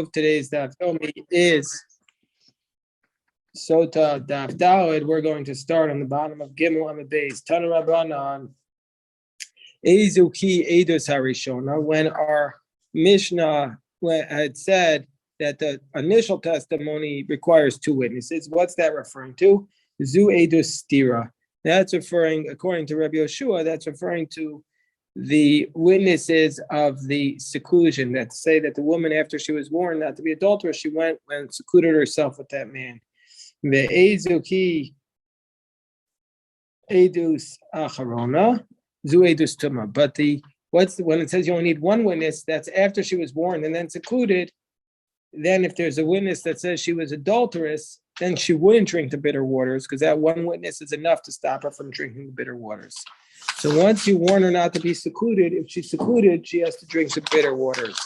of today's Daf Yomi is Sotah Daf Daled. We're going to start on the bottom of Gimel Amid Beis. Tana Rabbanan Ezuki Edus Harishona. When our Mishnah had said that the initial testimony requires two witnesses, what's that referring to? Zu Edus Stira. That's referring, according to Rabbi Yoshua, that's referring to the witnesses of the seclusion that say that the woman, after she was warned not to be adulterous, she went and secluded herself with that man. The Ezuki Edus Acharona, Zu Edus Tuma. But when it says you only need one witness, that's after she was warned and then secluded. Then if there's a witness that says she was adulterous, then she wouldn't drink the bitter waters, because that one witness is enough to stop her from drinking the bitter waters. So once you warn her not to be secluded, if she's secluded, she has to drink the bitter waters.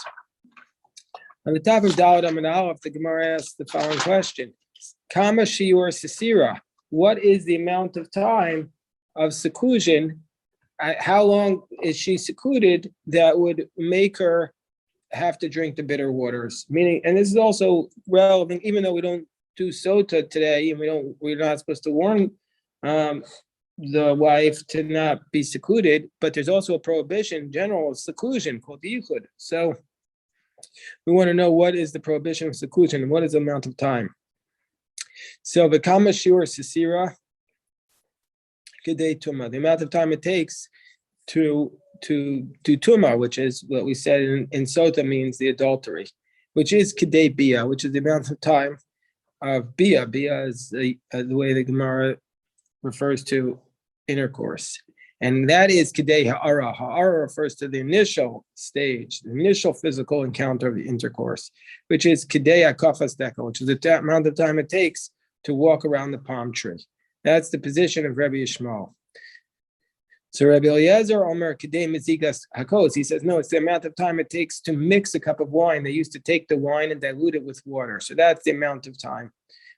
On the top of Daled Amud Aleph, the Gemara asks the following question: Kama shiur sisira? What is the amount of time of seclusion? How long is she secluded that would make her have to drink the bitter waters? Meaning, and this is also relevant, even though we don't do Sotah today, and we're not supposed to warn the wife to not be secluded, but there's also a prohibition, general seclusion called yichud. So we want to know what is the prohibition of seclusion and what is the amount of time. So the kama shiur sisira kedei tuma, the amount of time it takes to do tuma, which is what we said in Sotah means the adultery, which is kedei bia, which is the amount of time of bia. Bia is the way the Gemara refers to intercourse, and that is kedei ha'ara. Ha'ara refers to the initial stage, the initial physical encounter of the intercourse, which is kedei ha'kafas deka, which is the amount of time it takes to walk around the palm tree. That's the position of Rabbi Yishmael. So Rabbi Eliezer Omer kedei mezigas hakos. He says no, it's the amount of time it takes to mix a cup of wine. They used to take the wine and dilute it with water, so that's the amount of time.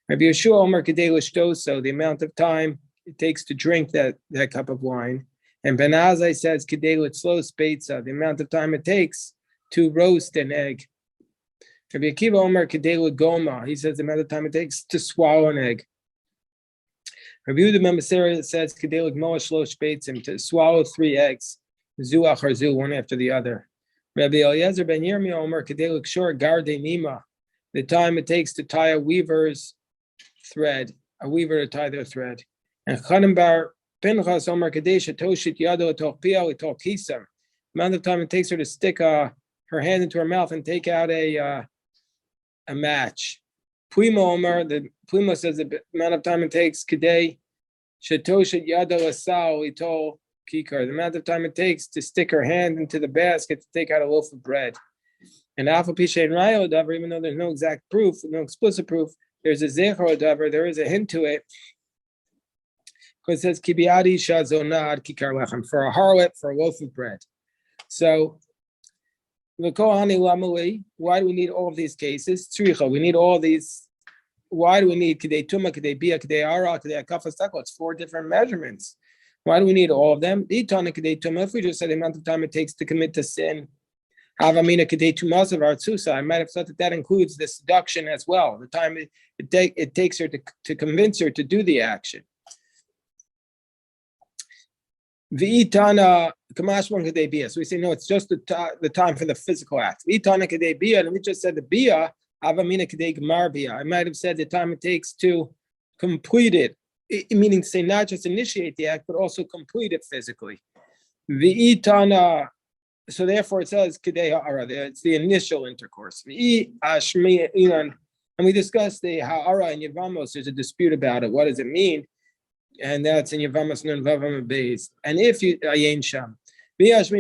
Rabbi Yeshua Omer kedei l'shtoso, the amount of time it takes to drink that cup of wine. And Ben Azai says kedei l'tzlo speitza, the amount of time it takes to roast an egg. Rabbi Akiva Omer kedei l'goma, he says the amount of time it takes to swallow an egg. Rabbi Yehuda ben Masera says kedei l'gmoa shlosh speitzim, to swallow 3 eggs, zu achar zu, one after the other. Rabbi Eliezer ben Yirmiyah Omer kedei l'kshor gardei nima, the time it takes to tie a weaver's thread, a weaver to tie their thread. And Chanan bar Pinchas Omer kedei shetoshit yado etoch pia etoch kisam, the amount of time it takes her to stick her hand into her mouth and take out a match. Puima Omer, the Puima says the amount of time it takes kedei shetoshit yado asal etoch kikar, the amount of time it takes to stick her hand into the basket to take out a loaf of bread. And Alpha Pisha and Rayo Davar, even though there's no exact proof, no explicit proof, there's a Zechor Davar, there is a hint to it. Because it says Kibiadi Shazonad Kikar Lechem, for a harlot, for a loaf of bread. So why do we need all of these cases? We need all these. Why do we need Kedei Tuma, Kedei Bia, Kedei Ara, Kedei Akafas Tako? It's 4 different measurements. Why do we need all of them? If we just said the amount of time it takes to commit to sin, I might have thought that includes the seduction as well. The time it takes her to convince her to do the action. V'itana kamashman kedei bia. So we say no, it's just the time for the physical act. V'itana kedei bia, and we just said the bia. Avamina kedei gemar bia. I might have said the time it takes to complete it, meaning to say not just initiate the act, but also complete it physically. V'itana. So therefore, it says kedei ha'ara. It's the initial intercourse. And we discussed the ha'ara in Yevamos. There's a dispute about it. What does it mean? And that's in Yevamos Nun Vavam Beis. And if you ayin sham, if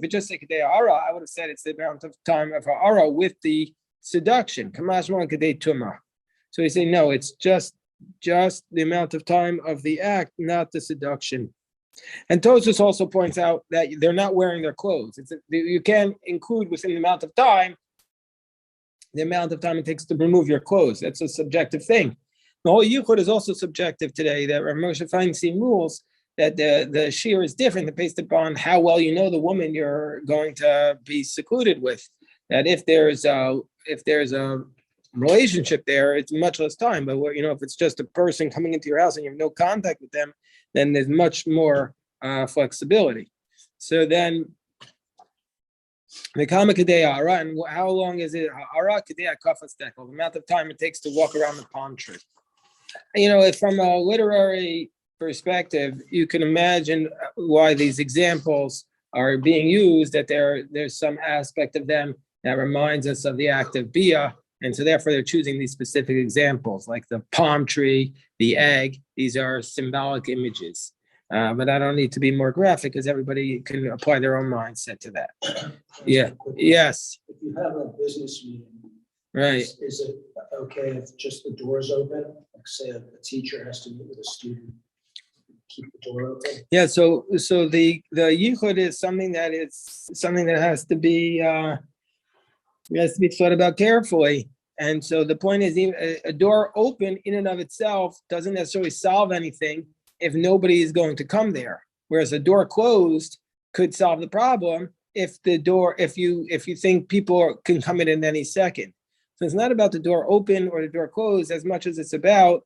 it just say kedei ha'ara, I would have said it's the amount of time of ha'ara with the seduction. Kamashman kedei tuma. So you say no, it's just the amount of time of the act, not the seduction. And Tosfos also points out that they're not wearing their clothes. You can include within the amount of time it takes to remove your clothes. That's a subjective thing. The whole yichud is also subjective today. That Rav Moshe Feinstein rules that the shear is different based upon how well you know the woman you're going to be secluded with. that if there's a relationship there, it's much less time. But if it's just a person coming into your house and you have no contact with them, then there's much more flexibility. So then the kama kadei ara, and how long is it? Ara kadei kafas dekel, the amount of time it takes to walk around the palm tree. From a literary perspective, you can imagine why these examples are being used, that there's some aspect of them that reminds us of the act of bia, and so therefore they're choosing these specific examples, like the palm tree, the egg. These are symbolic images. But I don't need to be more graphic because everybody can apply their own mindset to that. Yeah. Yes. If you have a business meeting, Right. Is it okay if just the door's open? Like say a teacher has to meet with a student, keep the door open? Yeah. So the yichud is something that has to be thought about carefully. And so the point is, even a door open in and of itself doesn't necessarily solve anything if nobody is going to come there. Whereas a door closed could solve the problem if you think people can come in any second. So it's not about the door open or the door closed as much as it's about,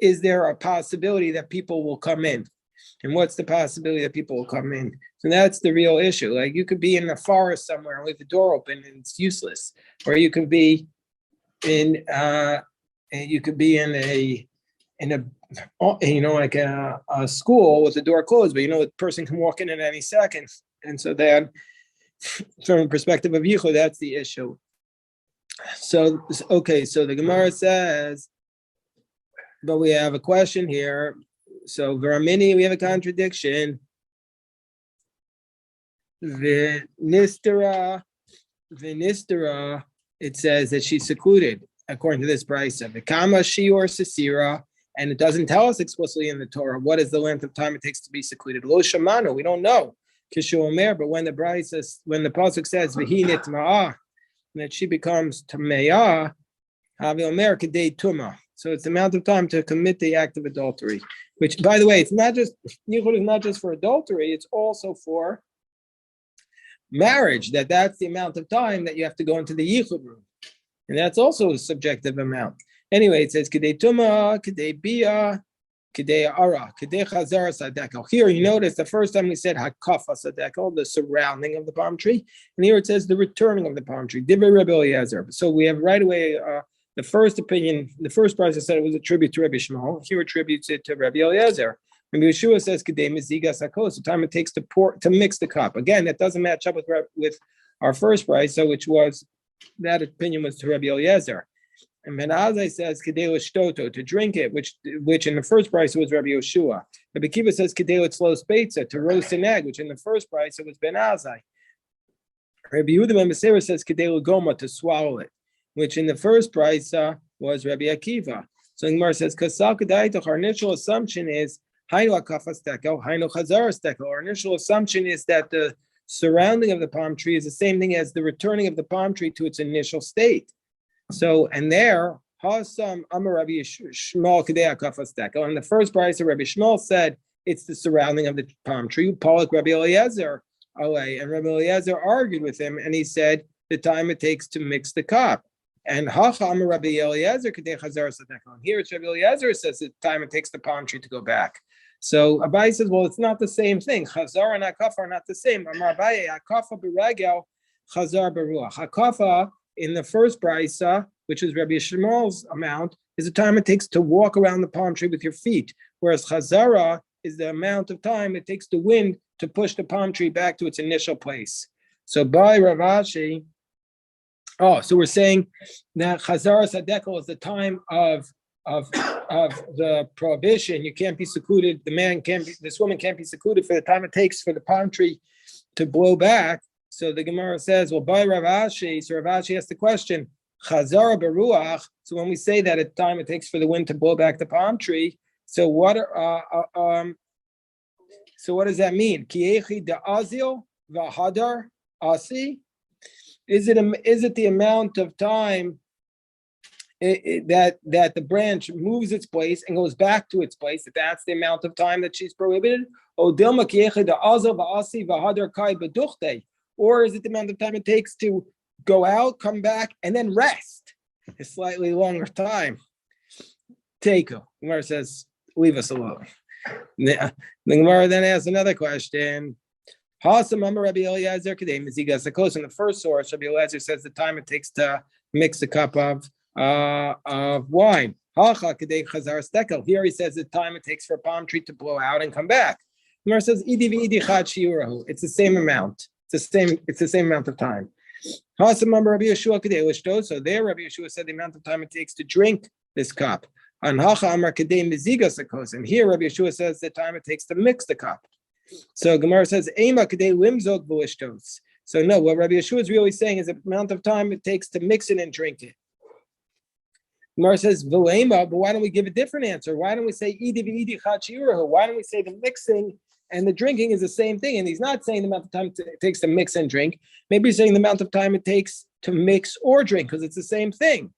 is there a possibility that people will come in? And what's the possibility that people will come in? So that's the real issue. Like you could be in a forest somewhere and leave the door open and it's useless. Or you could be in a school with the door closed, but the person can walk in at any second. And so then from a perspective of yichud, that's the issue. So the Gemara says, but we have a question here. So Veramini, we have a contradiction. Vinistera, it says that she's secluded according to this brisa. Vikama shiur sisira, and it doesn't tell us explicitly in the Torah what is the length of time it takes to be secluded. Lo shamano, we don't know. Kishu omer, but when the pasuk says v'hi nitma'ah, that she becomes tameah, havi omer kedei tuma. So it's the amount of time to commit the act of adultery. Which, by the way, it's not just yichud is not just for adultery; it's also for marriage. That's the amount of time that you have to go into the yichud room, and that's also a subjective amount. Anyway, it says kedei tuma, kedei bia, kedei ara, kedei chazar sadekel. Here, you notice the first time we said hakafa sadekel, the surrounding of the palm tree, and here it says the returning of the palm tree. Divrei Rabbi Eliezer. So we have right away. The first opinion, the first person said it was a tribute to Rabbi Shmuel. Here attributes it to Rabbi Eliezer. Rabbi Yeshua says kedei mizigas hakos, the time it takes to mix the cup. Again, that doesn't match up with our first brisa, which was that opinion was to Rabbi Eliezer. And Ben Azai says kedei l'shtoto, to drink it, which in the first brisa was Rabbi Yeshua. Rabbi Kiva says kedei l'tzlos beitza, to roast an egg, which in the first brisa was Ben Azai. Rabbi Yehuda ben Beseira says kedei l'goma, to swallow it, which in the first brisa was Rabbi Akiva. So Gemara says, Kasal Kedaitach, our initial assumption is Hainu Akafas Tekel, Hainu Chazaras Tekel. Our initial assumption is that the surrounding of the palm tree is the same thing as the returning of the palm tree to its initial state. So, and there, Hasam Amar Rabbi Shmuel Kedei Akafas Tekel. In the first brisa, Rabbi Shmuel said it's the surrounding of the palm tree. Polak Rabbi Eliezer away, and Rabbi Eliezer argued with him, and he said the time it takes to mix the cup. And Hacham Rabbi Eliezer Kedei Chazar Sadekon. Here it's Rabbi Eliezer says the time it takes the palm tree to go back. So Abai says, well, it's not the same thing. Chazar and Hakafa are not the same. Amar Abaye, Hakafa b'regel, Chazar b'ruach. Hakafa in the first brisa, which is Rabbi Shmuel's amount, is the time it takes to walk around the palm tree with your feet. Whereas Chazara is the amount of time it takes the wind to push the palm tree back to its initial place. So by Rav Ashi, so we're saying that Chazara Sadekel is the time of the prohibition. You can't be secluded. This woman can't be secluded for the time it takes for the palm tree to blow back. So the Gemara says, well, by Rav Ashi, so Rav Ashi asked the question, Chazara Beruach. So when we say that at the time it takes for the wind to blow back the palm tree, so what does that mean? Kiechi da azil v'hadar asi. Is it the amount of time that the branch moves its place and goes back to its place? That's the amount of time that she's prohibited. Or is it the amount of time it takes to go out, come back, and then rest a slightly longer time. Teku. Gemara says, leave us alone. The Gemara then asks another question. In the first source, Rabbi Eliezer says the time it takes to mix a cup of wine. Here he says the time it takes for a palm tree to blow out and come back. Gemara says it's the same amount. It's the same amount of time. So there Rabbi Yeshua said the amount of time it takes to drink this cup. And here Rabbi Yeshua says the time it takes to mix the cup. So Gemara says, so no, what Rabbi Yeshua is really saying is the amount of time it takes to mix it and drink it. Gemara says, but why don't we give a different answer? Why don't we say why don't we say the mixing and the drinking is the same thing? And he's not saying the amount of time it takes to mix and drink. Maybe he's saying the amount of time it takes to mix or drink, because it's the same thing.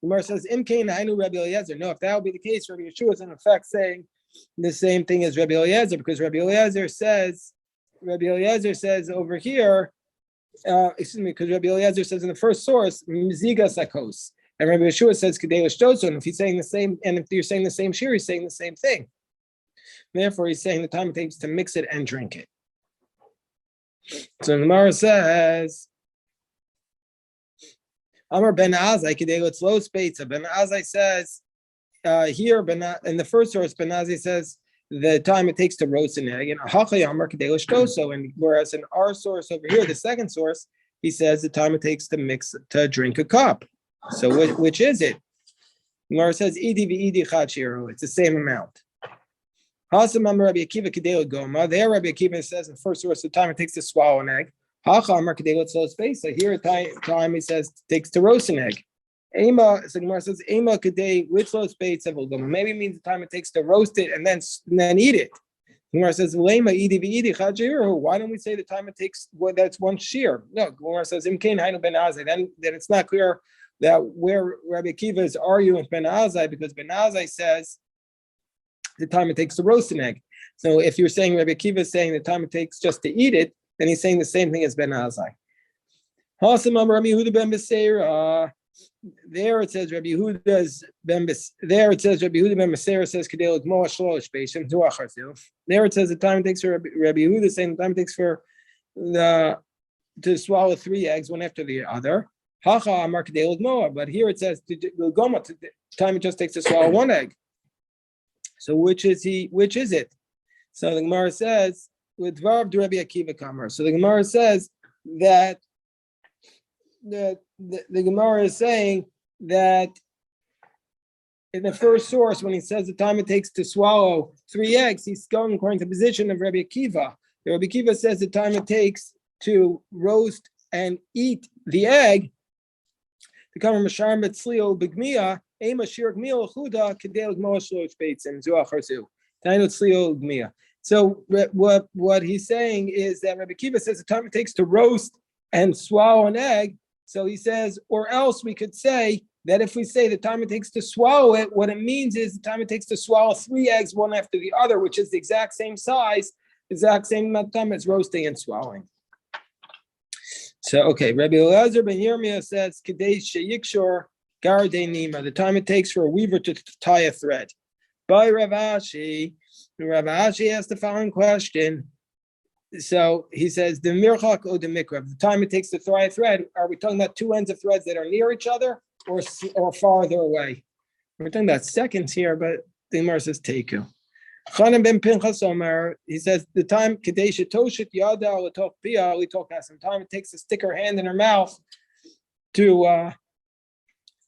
Gemara says, Rabbi Eliezer. No, if that would be the case, Rabbi Yeshua is in effect saying the same thing as Rabbi Eliezer, because Rabbi Eliezer says over here, because Rabbi Eliezer says in the first source, Miziga Sakos. And Rabbi Yeshua says, Kedei L'shtoso. And if he's saying the same, and if you're saying the same shir, he's saying the same thing. Therefore, he's saying the time it takes to mix it and drink it. So the Gemara says, Amar ben Azai, Kedei L'tzlo Speitza. Ben Azai says, here, in the first source, Ben Azai says the time it takes to roast an egg, and whereas in our source over here, the second source, he says the time it takes to drink a cup. So which is it? Gemara says it's the same amount. There Rabbi Akiva says in the first source the time it takes to swallow an egg. So here time he says it takes to roast an egg. So Gemara says maybe it means the time it takes to roast it and then eat it. Gemara says why don't we say the time it takes? Well, that's one shear. No, Gemara says then it's not clear that where Rabbi Akiva is arguing with Ben Azai, because Ben Azai says the time it takes to roast an egg. So if you're saying Rabbi Akiva is saying the time it takes just to eat it, then he's saying the same thing as Ben Azai. There it says Rabbi Yehuda ben Meseira says there it says the time it takes for Rabbi Yehuda saying the time it takes for to swallow 3 eggs one after the other. But here it says the time it just takes to swallow 1 egg. So which is it? So the Gemara says with Vav Rabbi Akiva Kamar. So the Gemara says that the Gemara is saying that in the first source, when he says the time it takes to swallow 3 eggs, he's going according to the position of Rabbi Akiva. Rabbi Akiva says the time it takes to roast and eat the egg. So what he's saying is that Rabbi Akiva says the time it takes to roast and swallow an egg. So he says, or else we could say that if we say the time it takes to swallow it, what it means is the time it takes to swallow 3 eggs one after the other, which is the exact same size, exact same amount of time as roasting and swallowing. So, okay, Rabbi Eliezer ben Yirmiyah says, Kadei sheyikshor garadei nima, the time it takes for a weaver to tie a thread. By Rav Ashi asked the following question. So he says, the mirchak or the mikrav, the time it takes to tie a thread, are we talking about 2 ends of threads that are near each other or farther away? We're talking about seconds here, but the Gemara says teku. Chanan ben Pinchas Omer, he says the time kadesha toshit yada l'toch pia l'toch time it takes to stick her hand in her mouth to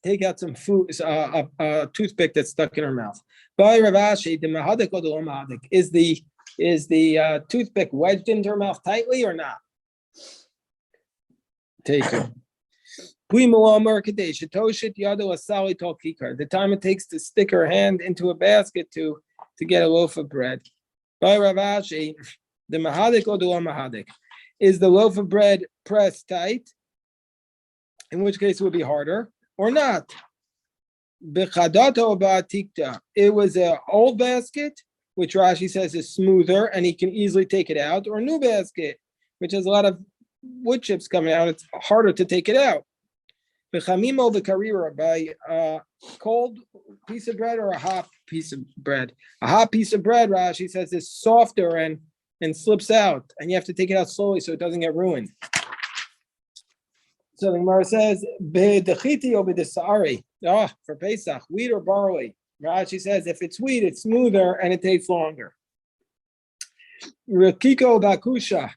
take out some food, a toothpick that's stuck in her mouth. By Rav Ashi, the mahadik or the lo mahadik, is the toothpick wedged into her mouth tightly or not? Take it. The time it takes to stick her hand into a basket to get a loaf of bread. By Rav Ashi, the mahadik or the lo mahadik, is the loaf of bread pressed tight, in which case it would be harder, or not? It was an old basket, which Rashi says is smoother and he can easily take it out, or a new basket, which has a lot of wood chips coming out, it's harder to take it out. B'chamimo b'karira, by a cold piece of bread or a hot piece of bread. A hot piece of bread, Rashi says, is softer and slips out, and you have to take it out slowly so it doesn't get ruined. So the Gemara says, "B'dechiti or b'desari." For Pesach, wheat or barley. Rashi says, if it's wheat, it's smoother and it takes longer. Rakiko bakusha,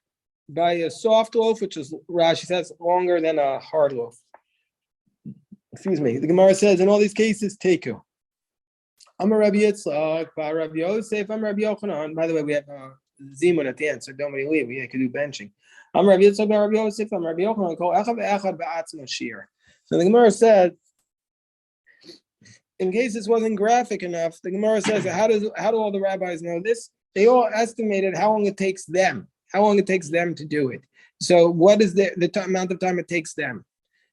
by a soft loaf, which is Rashi says longer than a hard loaf. Excuse me. The Gemara says, in all these cases, teku. I'm a Rabbi Yitzchak, by Rabbi Yosef, I'm Rabbi Yochanan. By the way, we have Zimun at the end, so don't leave. We could do benching. I'm Rabbi Yitzchak, by Rabbi Yosef, I'm Rabbi Yochanan. Call echad ve'echad ba'atzmo shir. So the Gemara said, in case this wasn't graphic enough, the Gemara says, how do all the rabbis know this? They all estimated how long it takes them to do it. So what is the amount of time it takes them?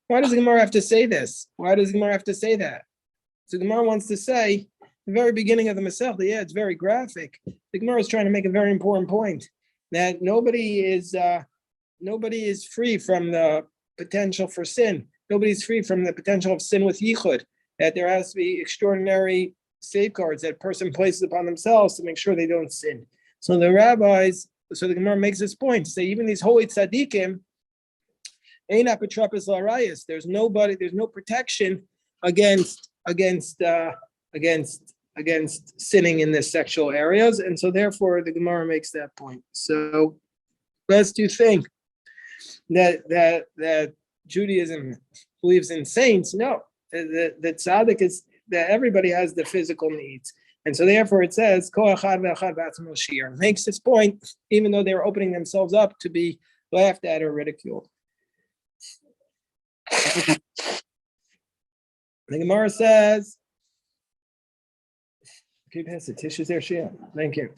Why does the Gemara have to say this? Why does the Gemara have to say that? So the Gemara wants to say, the very beginning of the Masechta, it's very graphic. The Gemara is trying to make a very important point, that nobody is free from the potential for sin. Nobody's free from the potential of sin with yichud, that there has to be extraordinary safeguards that a person places upon themselves to make sure they don't sin. So the Gemara makes this point, say even these holy tzaddikim, there's no protection against sinning in the sexual areas, and so therefore the Gemara makes that point. So lest you think that Judaism believes in saints, no, the tzaddik is that everybody has the physical needs, and so therefore it says it makes this point, even though they're opening themselves up to be laughed at or ridiculed. The Gemara says, can you pass the tissues there, Shia? Thank you.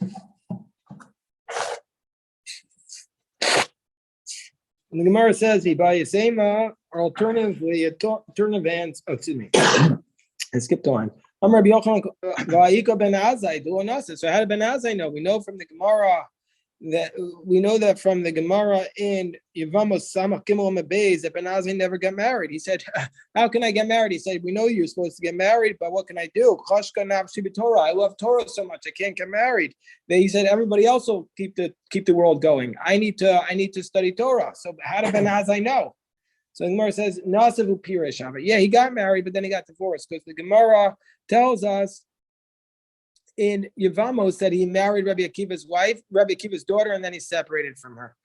And the Gemara says, or alternatively, I skipped on. I'm Rabbi Yochanan ben Azai. So how did Ben Azai know? We know from the Gemara in Yevamos Samach Gimel Mebez that Ben Azai never got married. He said, "How can I get married?" He said, "We know you're supposed to get married, but what can I do? I love Torah so much, I can't get married." Then he said, "Everybody else will keep the world going. I need to study Torah." So how did Ben Azai know? So the Gemara says, "Nasavu Pirish." Yeah, he got married, but then he got divorced because the Gemara tells us in Yevamos that he married Rabbi Akiva's daughter, and then he separated from her.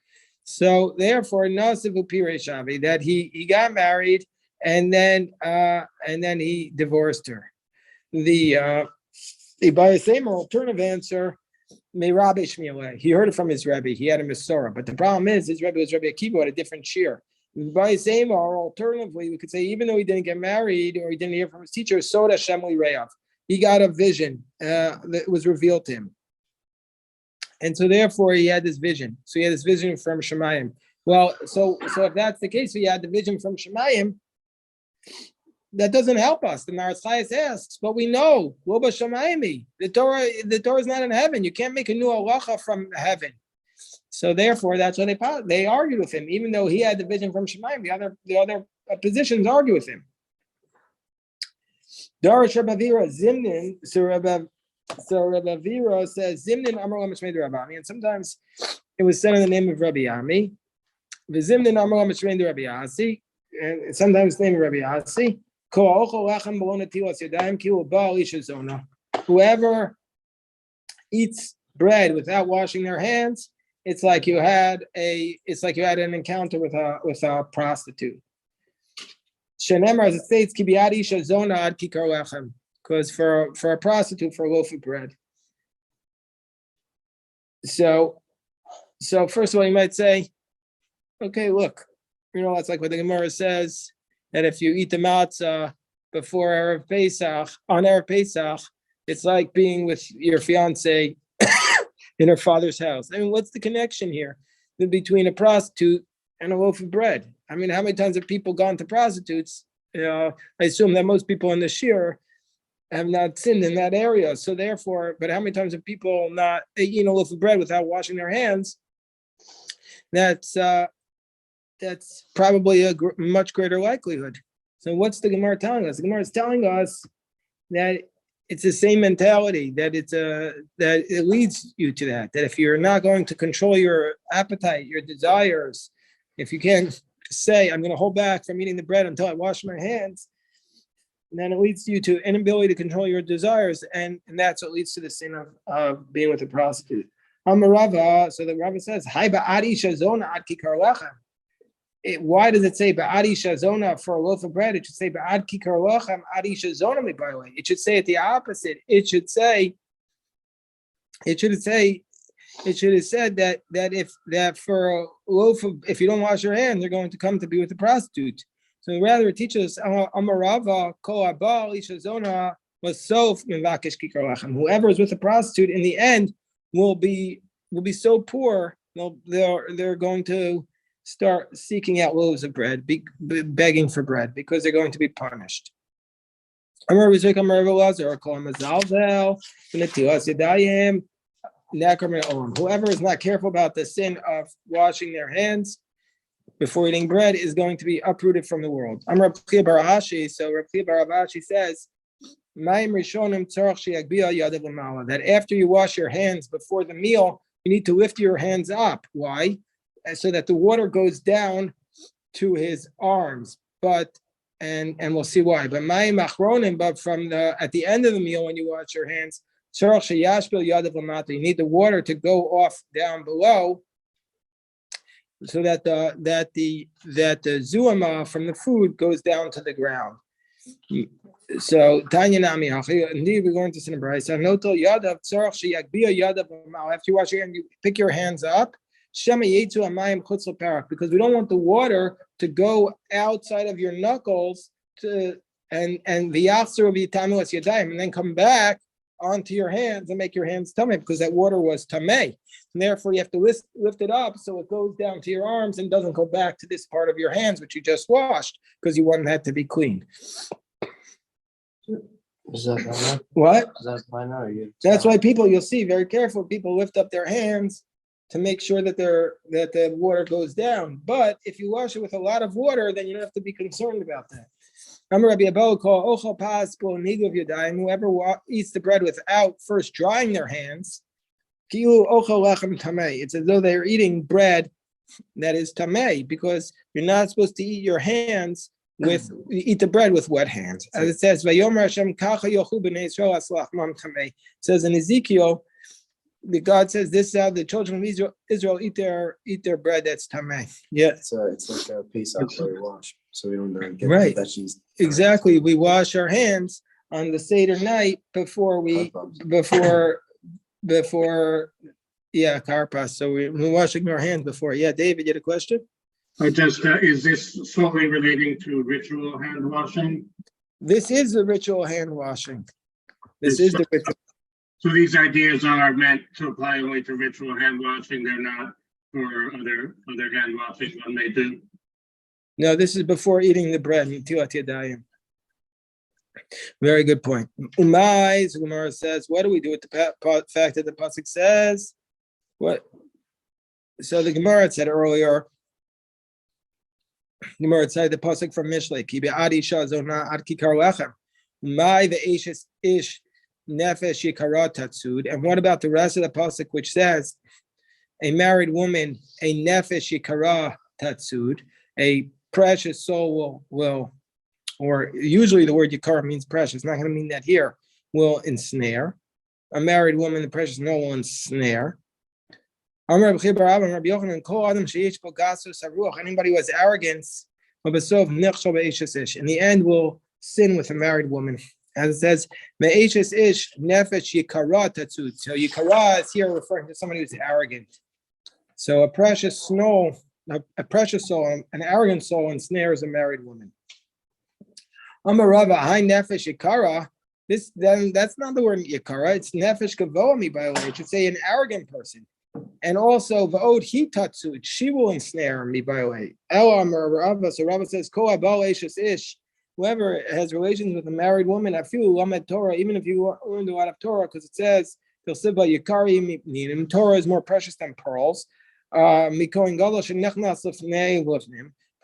So therefore, Nasivu Pireshavi, that he got married and then he divorced her. The Bayasema alternative answer, Meirabe Shmieleh. He heard it from his Rebbe. He had a Masorah, but the problem is his Rebbe was Rabbi Akiva at a different shir. Bayasema, or alternatively, we could say even though he didn't get married or he didn't hear from his teacher, Sotah Shemli Reyav. He got a vision that was revealed to him. And so therefore he had this vision. So he had this vision from Shemayim. Well, so if that's the case, he had the vision from Shemayim, that doesn't help us. The Maras Chayes asks, but we know, Loba Shemayimi, the Torah is not in heaven. You can't make a new halacha from heaven. So therefore, that's why they argued with him. Even though he had the vision from Shemayim, the other positions argue with him. Darish Rabavira Zimnin, so Rabavira says Zimnin Amar Mishmei Rabbi Ami, and sometimes it was said in the name of Rabbi Ami. The Zimnin Amar Mishmei Rabbi Asi, and sometimes the name of Rabbi Asi. Whoever eats bread without washing their hands, it's like you had an encounter with a prostitute. Shenemar, as it states, because for a prostitute, for a loaf of bread. So first of all, you might say, okay, look, that's like what the Gemara says, that if you eat the matzah before Erev Pesach, on Erev Pesach, it's like being with your fiance in her father's house. I mean, what's the connection here between a prostitute and a loaf of bread? I mean, how many times have people gone to prostitutes? I assume that most people in the shir have not sinned in that area. So therefore, but how many times have people not eaten a loaf of bread without washing their hands? That's that's probably a much greater likelihood. So what's the Gemara telling us? The Gemara is telling us that it's the same mentality, that that it leads you to that. That if you're not going to control your appetite, your desires, if you can't say, I'm going to hold back from eating the bread until I wash my hands, then it leads you to inability to control your desires, and that's what leads to the sin of being with a prostitute. Rava, so the Rava says, "Hai ba'adi shazona ad kikar lechem." Why does it say ba'adi shazona for a loaf of bread? It should say ba'ad kikar lechem adi shazona mibaywe. It should say it the opposite. It should have said that for a loaf of, if you don't wash your hands, you're going to come to be with a prostitute. So rather it teaches Amarava Ko Abal Ishazona was sof Mivakish Kikar Lechem. Whoever is with a prostitute in the end will be so poor, they're going to start seeking out loaves of bread, begging for bread, because they're going to be punished. Whoever is not careful about the sin of washing their hands before eating bread is going to be uprooted from the world. So Reb Chia Bar Ashi says, that after you wash your hands before the meal, you need to lift your hands up. Why? So that the water goes down to his arms. And we'll see why. But from at the end of the meal, when you wash your hands, you need the water to go off down below, so that the zuama from the food goes down to the ground. So Tanya Nami, indeed we're going to sin Bryce. After you wash your hands, you pick your hands up. Because we don't want the water to go outside of your knuckles and then come back onto your hands and make your hands tummy, because that water was tamei. And therefore you have to lift it up so it goes down to your arms and doesn't go back to this part of your hands which you just washed, because you want that to be clean. Is that minor? What? Is that minor? That's why you'll see very careful, people lift up their hands to make sure that the water goes down. But if you wash it with a lot of water, then you don't have to be concerned about that. Whoever eats the bread without first drying their hands, it's as though they're eating bread that is tamei, because you're not supposed to eat eat the bread with wet hands. As it says, it says in Ezekiel, God says this is how the children of Israel eat their bread that's tamei. Yeah. It's like a piece after we wash, so we don't get right. veggies. Exactly. We wash our hands on the Seder night before karpas. So we're washing our hands before. Yeah, David, you had a question? Is this solely relating to ritual hand washing? This is the ritual hand washing. This is the ritual. So these ideas are meant to apply only to ritual hand washing. They're not for other hand washing one may do. No, this is before eating the bread. Very good point. Umay, so Gemara says, what do we do with the fact that the pasuk says what? So the Gemara said earlier. Gemara said the pasuk from Mishlei, Ki be'adi shazona ad kikar lechem. Umay ve'eshes ish nefesh yikara tatsud. And what about the rest of the pasuk which says, a married woman, a nefesh yikara tatsud, a precious soul will, or usually the word yikara means precious, not going to mean that here, will ensnare. A married woman, the precious soul will ensnare. Anybody who has arrogance, in the end will sin with a married woman. As it says, so yikara is here referring to somebody who's arrogant. So a precious soul, an arrogant soul ensnares a married woman. Amarava, high nefesh yikara. That's not the word yikara. It's nefesh kavomi, by the way. It should say an arrogant person. And also va'od hi tatsud, she will ensnare me, by the way. Rava, so Rava says, ko abal eshes ish. Whoever has relations with a married woman, I feel lamed Torah, even if you learned a lot of Torah, because it says Torah is more precious than pearls. from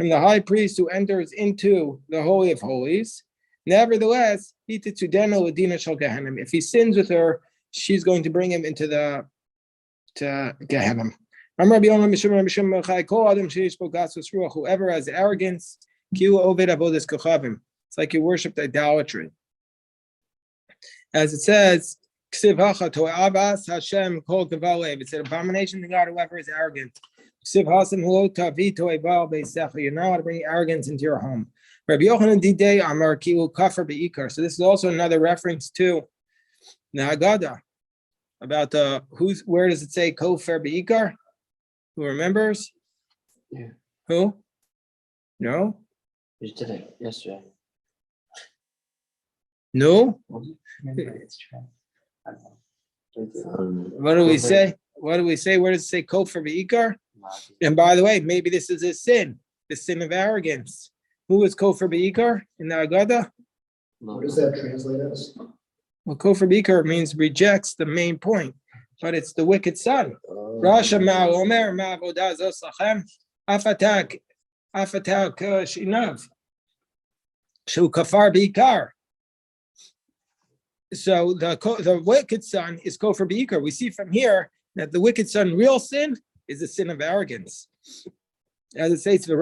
the high priest who enters into the Holy of Holies. Nevertheless, if he sins with her, she's going to bring him into the Gehenna. Whoever has arrogance, it's like you worshipped idolatry. As it says, it's an abomination to God whoever is arrogant. You're not allowed to bring arrogance into your home. So this is also another reference to the Haggadah about where does it say kofer beikar? Who remembers? Yeah. Who? No? We did it yesterday. No? Remember, it's true. I don't know. What do we say? What do we say? Where does it say kofer beikar? And by the way, maybe this is a sin, the sin of arrogance. Who is kofer beikar in the Haggadah? What does that translate as? Well, kofer beikar means rejects the main point, but it's the wicked son. Rasha ma omer ma avodah zos lachem afatak shinav shu kafar beikar. So the wicked son is kofer beikar. We see from here that the wicked son, real sin, is the sin of arrogance. As it says, you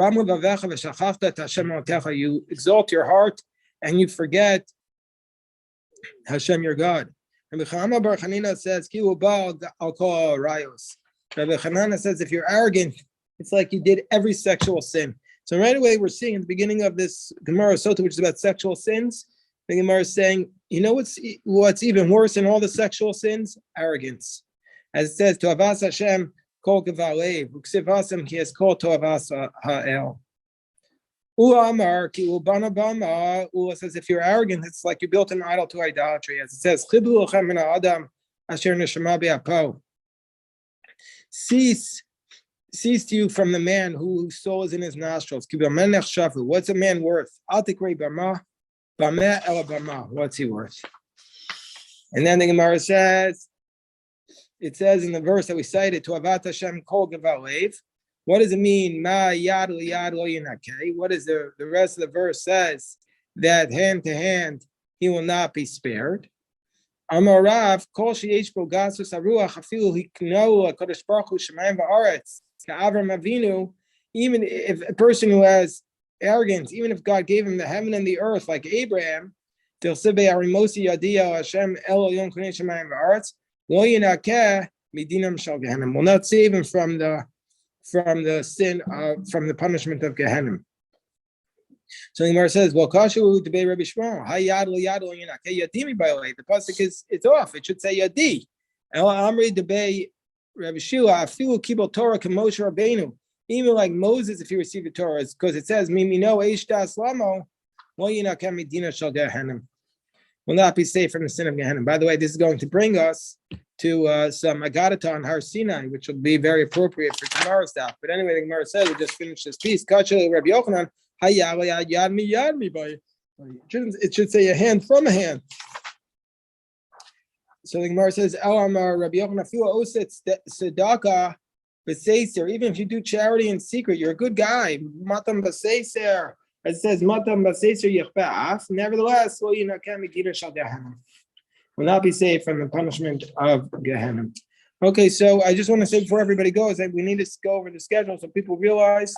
exalt your heart and you forget Hashem your God. Rabbi Chanina says, Rabbi Chanina says, if you're arrogant, it's like you did every sexual sin. So right away, we're seeing at the beginning of this Gemara Sotah, which is about sexual sins, the Gemara is saying, you know what's even worse than all the sexual sins? Arrogance. As it says, to avas Hashem kol gevalev, uksiv hasem ki es kol to avas ha'el. U'amar ki u'bana bama. Ula says, if you're arrogant, it's like you built an idol to idolatry. As it says, chiblu lachem min ha'adam asher neshama be'apo. Cease to you from the man whose soul is in his nostrils. What's a man worth? What's he worth? And then the Gemara says, it says in the verse that we cited, to avat Hashem kol gevalev. What does it mean? Ma yad liyad lo yinakeh. What is the rest of the verse says? That hand to hand he will not be spared. Amarav kol sheyesh bo gasus haruach afilu hiknou HaKadosh Baruch Hu shemayim va'aretz ka'Avram Avinu. Even if a person who has arrogance, even if God gave him the heaven and the earth like Abraham, will not save him from the sin from the punishment of Gehenna. So the Gemara says, "Well, kashu debei Rabbi Shmuel, hayad liyad lo yinakeh yadimi." By the way, the pasuk it's off. It should say yadi. El amri debei Rabbi Shua afilu kibul Torah k'Moshe Rabbeinu. Even like Moses, if he received the Torah, because it says, "Mimino eishtas lamo lo yinakeh medina shel Gehenna." Will not be safe from the sin of Gehenna. By the way, this is going to bring us to some Agadata on Har Sinai, which will be very appropriate for tomorrow's daf. But anyway, the Gemara says we just finished this piece. Rabbi Yochanan, it should say a hand from a hand. So the Gemara says, Rabbi Yochanan, tzedakah b'seiser. Even if you do charity in secret, you're a good guy. Matam b'seiser. As it says, Matam b'seiser yichba'af. Nevertheless, will not be saved from the punishment of Gehenna. Okay, so I just want to say before everybody goes that we need to go over the schedule so people realize